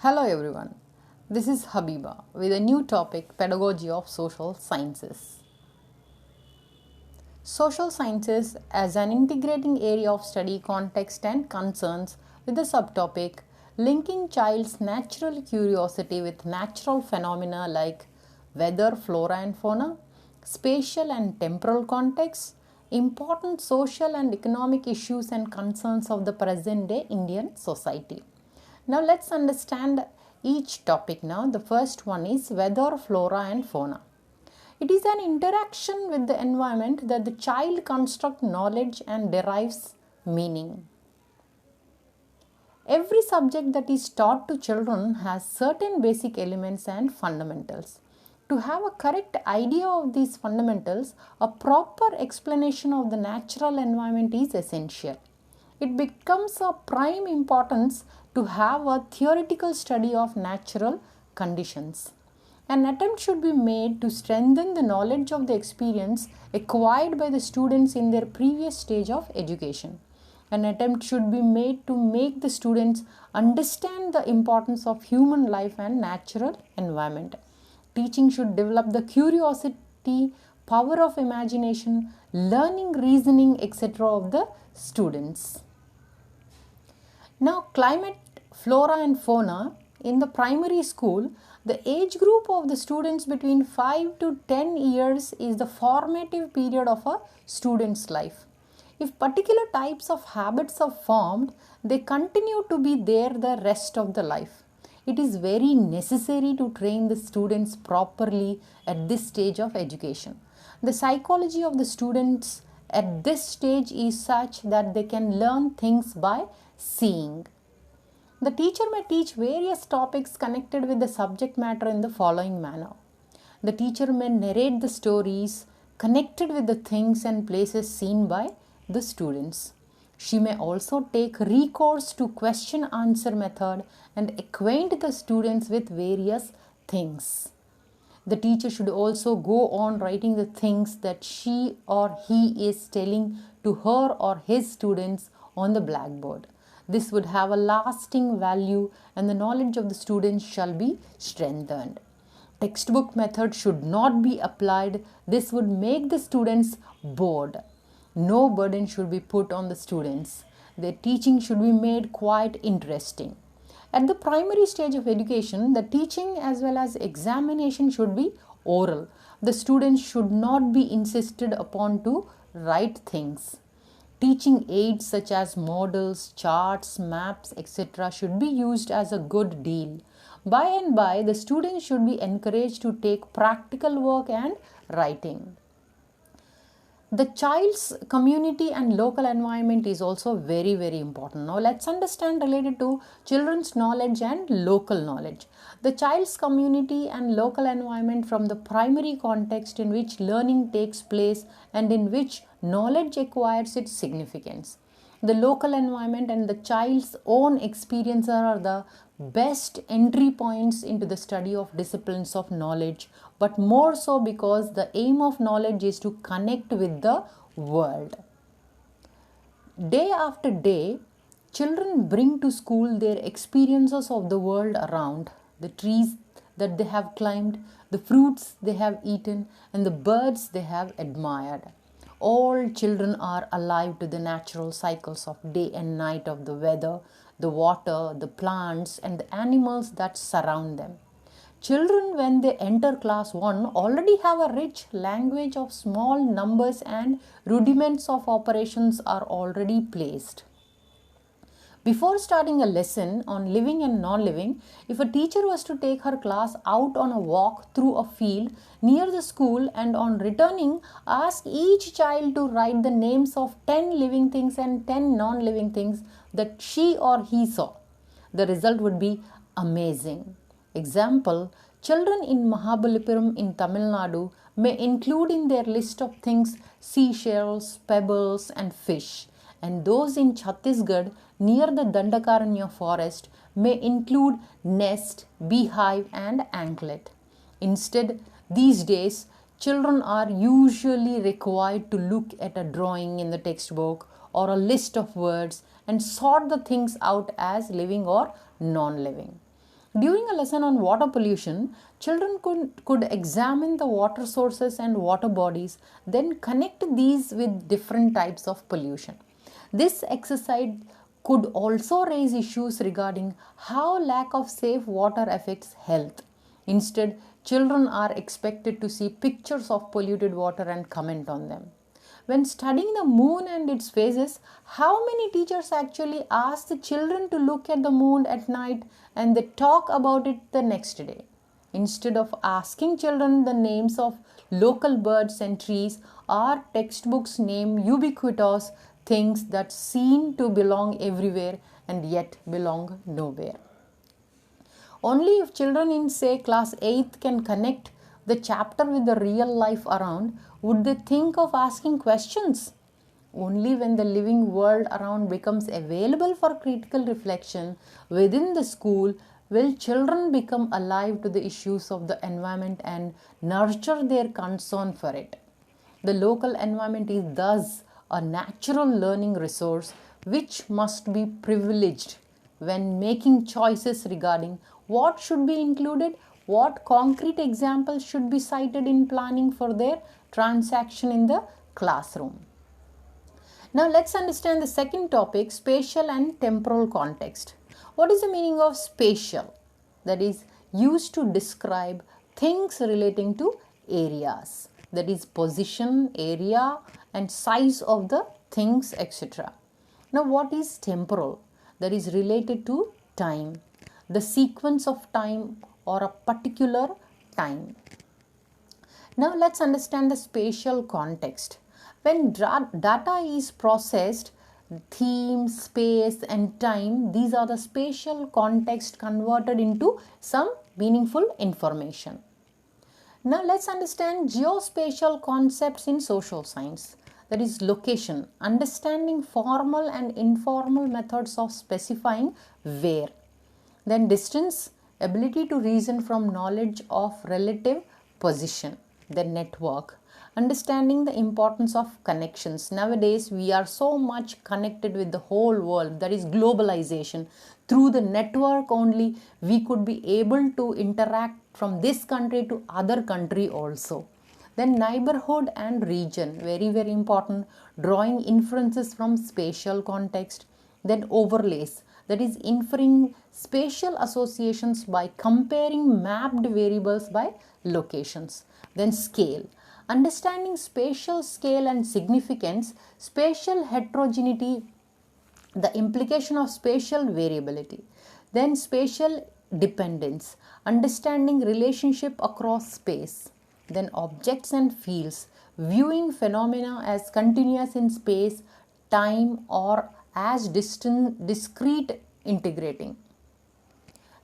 Hello everyone, this is Habiba with a new topic, Pedagogy of Social Sciences. Social sciences as an integrating area of study context and concerns with the subtopic linking child's natural curiosity with natural phenomena like weather, flora and fauna, spatial and temporal contexts, important social and economic issues and concerns of the present day Indian society. Now let's understand each topic now. The first one is weather, flora and fauna. It is an interaction with the environment that the child constructs knowledge and derives meaning. Every subject that is taught to children has certain basic elements and fundamentals. To have a correct idea of these fundamentals, a proper explanation of the natural environment is essential. It becomes of prime importance to have a theoretical study of natural conditions. An attempt should be made to strengthen the knowledge of the experience acquired by the students in their previous stage of education. An attempt should be made to make the students understand the importance of human life and natural environment. Teaching should develop the curiosity, power of imagination, learning, reasoning, etc. of the students. Now, climate, flora and fauna in the primary school, the age group of the students between 5 to 10 years is the formative period of a student's life. If particular types of habits are formed, they continue to be there the rest of the life. It is very necessary to train the students properly at this stage of education. The psychology of the students at this stage is such that they can learn things by seeing. The teacher may teach various topics connected with the subject matter in the following manner. The teacher may narrate the stories connected with the things and places seen by the students. She may also take recourse to question-answer method and acquaint the students with various things. The teacher should also go on writing the things that she or he is telling to her or his students on the blackboard. This would have a lasting value and the knowledge of the students shall be strengthened. Textbook method should not be applied. This would make the students bored. No burden should be put on the students. Their teaching should be made quite interesting. At the primary stage of education, the teaching as well as examination should be oral. The students should not be insisted upon to write things. Teaching aids such as models, charts, maps, etc. should be used as a good deal. By and by, the students should be encouraged to take practical work and writing. The child's community and local environment is also very important. Now let's understand related to children's knowledge and local knowledge. The child's community and local environment from the primary context in which learning takes place and in which knowledge acquires its significance. The local environment and the child's own experience are the best entry points into the study of disciplines of knowledge, but more so because the aim of knowledge is to connect with the world. Day after day, children bring to school their experiences of the world around, the trees that they have climbed, the fruits they have eaten, and the birds they have admired. All children are alive to the natural cycles of day and night, of the weather, the water, the plants, and the animals that surround them. Children, when they enter class 1, already have a rich language of small numbers and rudiments of operations are already placed. Before starting a lesson on living and non-living, if a teacher was to take her class out on a walk through a field near the school and on returning ask each child to write the names of 10 living things and 10 non-living things that she or he saw, the result would be amazing. Example, children in Mahabalipuram in Tamil Nadu may include in their list of things seashells, pebbles and fish, and those in Chhattisgarh near the Dandakaranya forest may include nest, beehive and anklet. Instead, these days, children are usually required to look at a drawing in the textbook or a list of words and sort the things out as living or non-living. During a lesson on water pollution, children could examine the water sources and water bodies, then connect these with different types of pollution. This exercise could also raise issues regarding how lack of safe water affects health. Instead, children are expected to see pictures of polluted water and comment on them. When studying the moon and its phases, how many teachers actually ask the children to look at the moon at night and they talk about it the next day? Instead of asking children the names of local birds and trees, our textbooks name ubiquitous things that seem to belong everywhere and yet belong nowhere. Only if children in, say, class 8th can connect the chapter with the real life around would they think of asking questions. Only when the living world around becomes available for critical reflection within the school will children become alive to the issues of the environment and nurture their concern for it. The local environment is thus a natural learning resource which must be privileged when making choices regarding what should be included, what concrete examples should be cited in planning for their transaction in the classroom. Now let's understand the second topic, spatial and temporal context. What is the meaning of spatial? That is used to describe things relating to areas, that is position, area and size of the things, etc. Now what is temporal? That is related to time, the sequence of time or a particular time. Now let's understand the spatial context. When data is processed, theme, space and time, these are the spatial context converted into some meaningful information. Now let's understand geospatial concepts in social science. That is location, understanding formal and informal methods of specifying where. Then distance, ability to reason from knowledge of relative position. Then network, understanding the importance of connections. Nowadays we are so much connected with the whole world, that is globalization. Through the network only we could be able to interact from this country to other country also. Then neighborhood and region, very very important, drawing inferences from spatial context. Then overlays, that is inferring spatial associations by comparing mapped variables by locations. Then scale, understanding spatial scale and significance, spatial heterogeneity, the implication of spatial variability. Then spatial dependence, understanding relationship across space. Then objects and fields, viewing phenomena as continuous in space, time or as discrete integrating.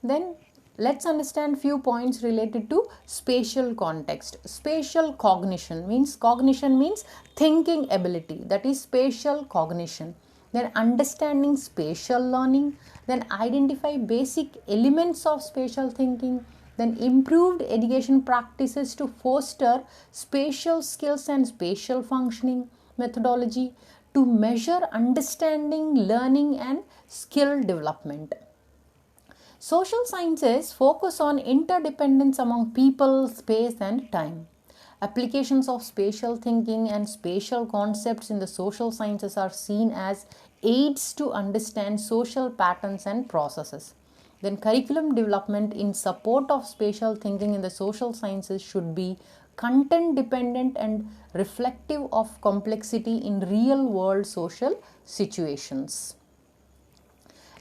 Then let's understand few points related to spatial context. Spatial cognition means thinking ability, that is spatial cognition. Then understanding spatial learning, then identify basic elements of spatial thinking, then improved education practices to foster spatial skills and spatial functioning methodology to measure understanding, learning and skill development. Social sciences focus on interdependence among people, space and time. Applications of spatial thinking and spatial concepts in the social sciences are seen as aids to understand social patterns and processes. Then curriculum development in support of spatial thinking in the social sciences should be content dependent and reflective of complexity in real world social situations.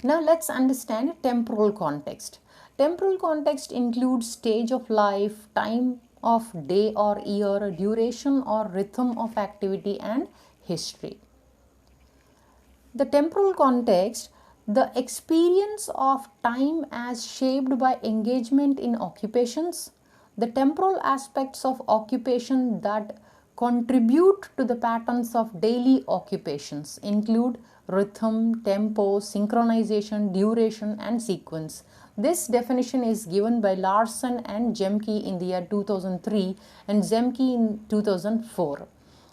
Now let's understand temporal context. Temporal context includes stage of life, time of day or year, duration or rhythm of activity and history. The temporal context, the experience of time as shaped by engagement in occupations, the temporal aspects of occupation that contribute to the patterns of daily occupations include rhythm, tempo, synchronization, duration and sequence. This definition is given by Larson and Zemke in the year 2003 and Zemke in 2004.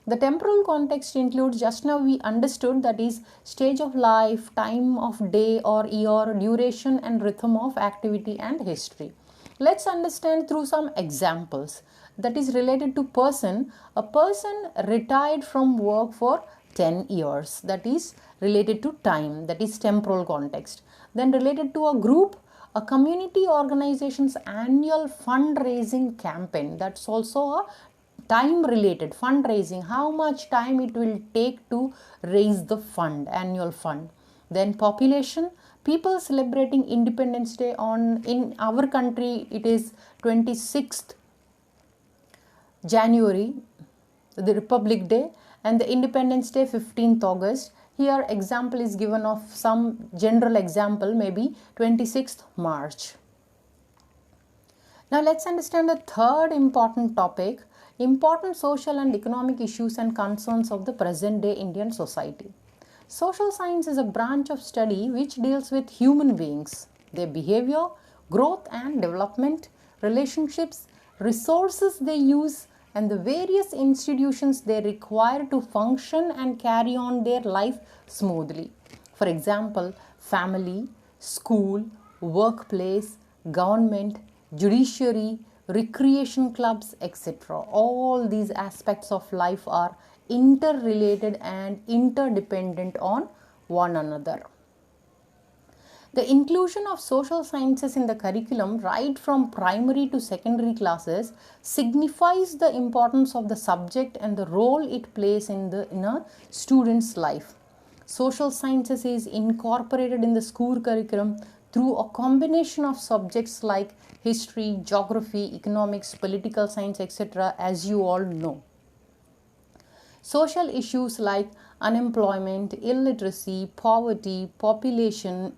The temporal context includes, just now we understood, that is stage of life, time of day or year, duration and rhythm of activity and history. Let's understand through some examples. That is related to person. A person retired from work for 10 years. That is related to time. That is temporal context. Then related to a group, a community organization's annual fundraising campaign. That's also a time related fundraising, how much time it will take to raise the fund, annual fund. Then population, people celebrating Independence Day on, in our country it is 26th January, the Republic Day, and the Independence Day 15th August. Here example is given of some general example, maybe 26th March. Now let's understand the third important topic, important social and economic issues and concerns of the present day Indian society. Social science is a branch of study which deals with human beings, their behavior, growth and development, relationships, resources they use, and the various institutions they require to function and carry on their life smoothly. For example, family, school, workplace, government, judiciary, recreation clubs, etc. All these aspects of life are interrelated and interdependent on one another. The inclusion of social sciences in the curriculum right from primary to secondary classes signifies the importance of the subject and the role it plays in a student's life. Social sciences is incorporated in the school curriculum through a combination of subjects like history, geography, economics, political science, etc., as you all know. Social issues like unemployment, illiteracy, poverty, population,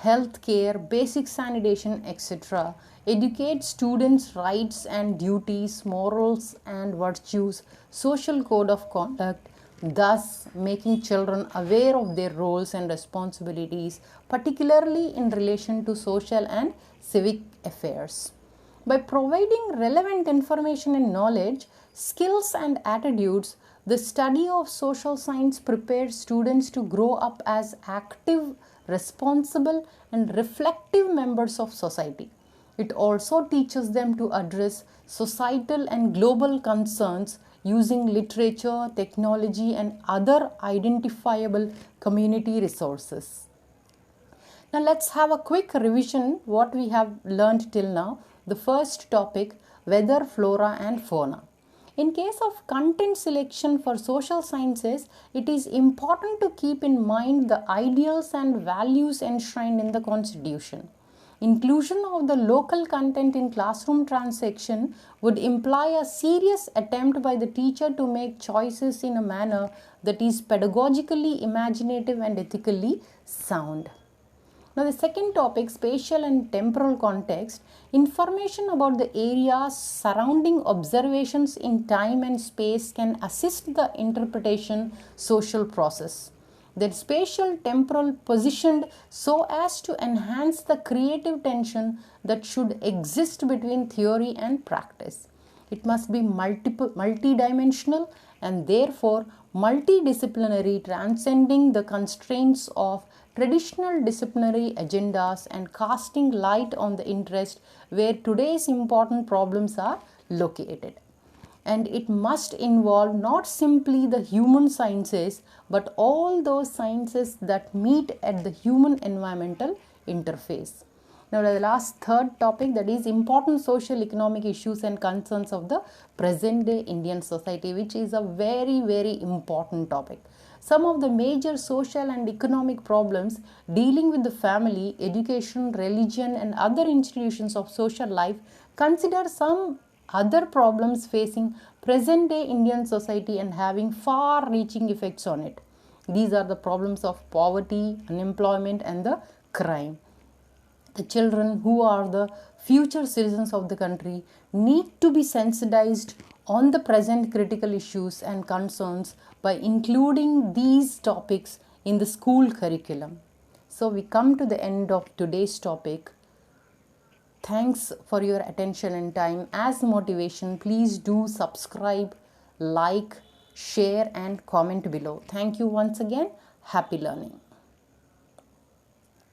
healthcare, basic sanitation, etc. educate students' rights and duties, morals and virtues, social code of conduct, thus making children aware of their roles and responsibilities, particularly in relation to social and civic affairs. By providing relevant information and knowledge, skills and attitudes, the study of social science prepares students to grow up as active, responsible and reflective members of society. It also teaches them to address societal and global concerns using literature, technology and other identifiable community resources. Now let's have a quick revision what we have learned till now. The first topic, weather, flora and fauna. In case of content selection for social sciences, it is important to keep in mind the ideals and values enshrined in the Constitution. Inclusion of the local content in classroom transaction would imply a serious attempt by the teacher to make choices in a manner that is pedagogically imaginative and ethically sound. Now the second topic, spatial and temporal context. Information about the areas surrounding observations in time and space can assist the interpretation social process. Then spatial temporal positioned so as to enhance the creative tension that should exist between theory and practice. It must be multidimensional and therefore multidisciplinary, transcending the constraints of traditional disciplinary agendas and casting light on the interest where today's important problems are located. And it must involve not simply the human sciences but all those sciences that meet at the human environmental interface. Now the last third topic, that is important social economic issues and concerns of the present day Indian society, which is a very important topic. Some of the major social and economic problems dealing with the family, education, religion and other institutions of social life consider some other problems facing present day Indian society and having far reaching effects on it. These are the problems of poverty, unemployment and the crime. The children who are the future citizens of the country need to be sensitized on the present critical issues and concerns by including these topics in the school curriculum. So we come to the end of today's topic. Thanks for your attention and time. As motivation, please do subscribe, like share and comment below. Thank you once again. Happy learning.